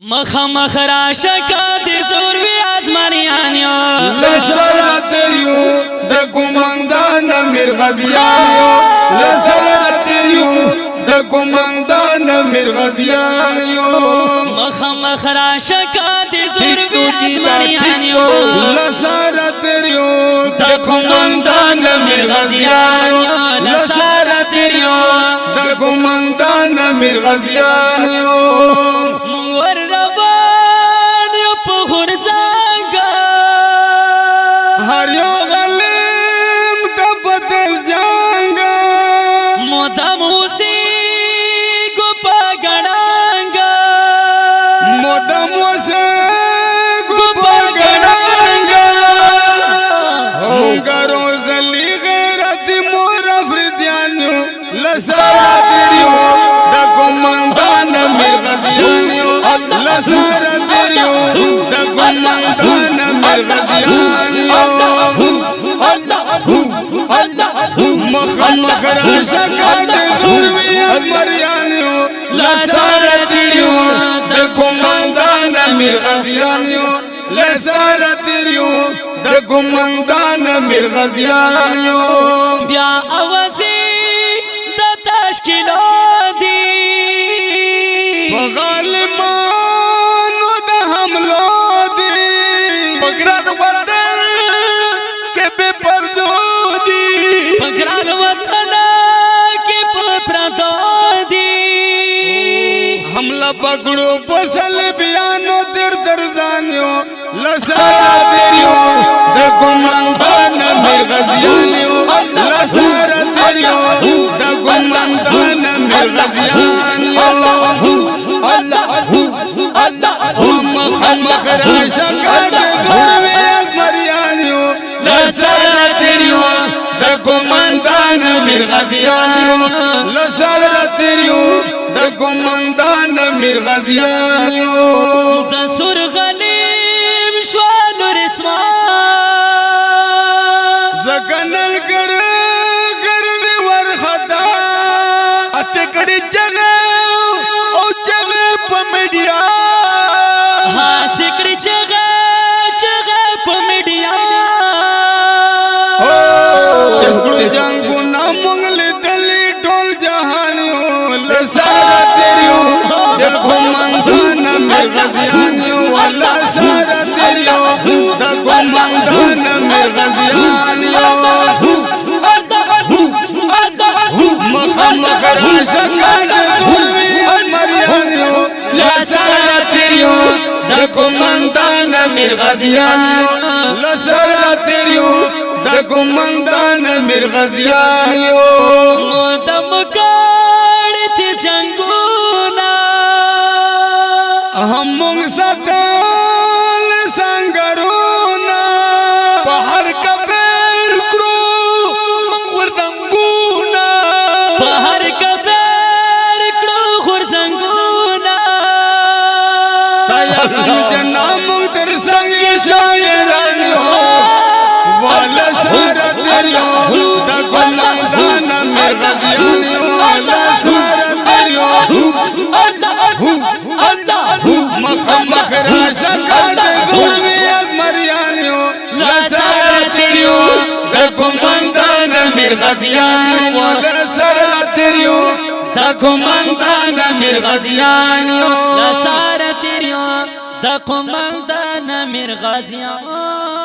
مخ راشکا دی زور وی آزمانیانیو لسر تریو د کومندان مرغدیانیو لسر تریو د کومندان مرغدیانیو مخ راشکا دی زور وی آزمانیانیو لسر تریو د کومندان مرغدیانیو لسر تریو د کومندان مرغدیانیو مخ راشکا د ذروی مریانیو لسار تیریو د کومندان مرغدیانیو لسار تیریو د کومندان مرغدیانیو بیا اوازی د تشکیلو دی غالمانو د حملو دی بگران وطن کے بے پردو دی بگران وطن کے بے پردو دی حملہ پکڑو پسل بیانو درزانیو لسارا تیریو د کومندان مرغدیانیو لسارا تیریو د کومندان مرغدیانیو مخ راشکا د ذروی مریانیو لسارا تیریو د کومندان مرغدیانیو لسارا تیریو د کومندان مرغدیانیو د سور غلیم شو نور اسمان زکنن گردی ورخدا اتکڑی جگہ او جگہ پا میڈیا ہاں سکڑی جگہ پا میڈیا اسکڑی جنگو نامنگلی دلی ڈول جہانیو لسارا تیریو د کومندان مرغدیانیو لسارا تیریو د کومندان مرغدیانیو مخ راشکا د ذروی مریانیو لسارا تیریو د کومندان مرغدیانیو لسارا تیریو د کومندان مرغدیانیو مدم کاڑی تی جنگونا همونگ ستال سنگرونا پہر کبیر کرو منگور دنگونا پہر کبیر کرو خور زنگونا تایا غم جنامونگ در سنگی شایرانیو والا سارا تیریو دا کومندان مرغدیانیو والا سارا تیریو مخ راشکا د ذروی مریانیو لسارا تیریو د کومندان مرغدیانیو والا سارا تیریو د کومندان مرغدیانیو لسارا تیریو د کومندان مرغدیانیو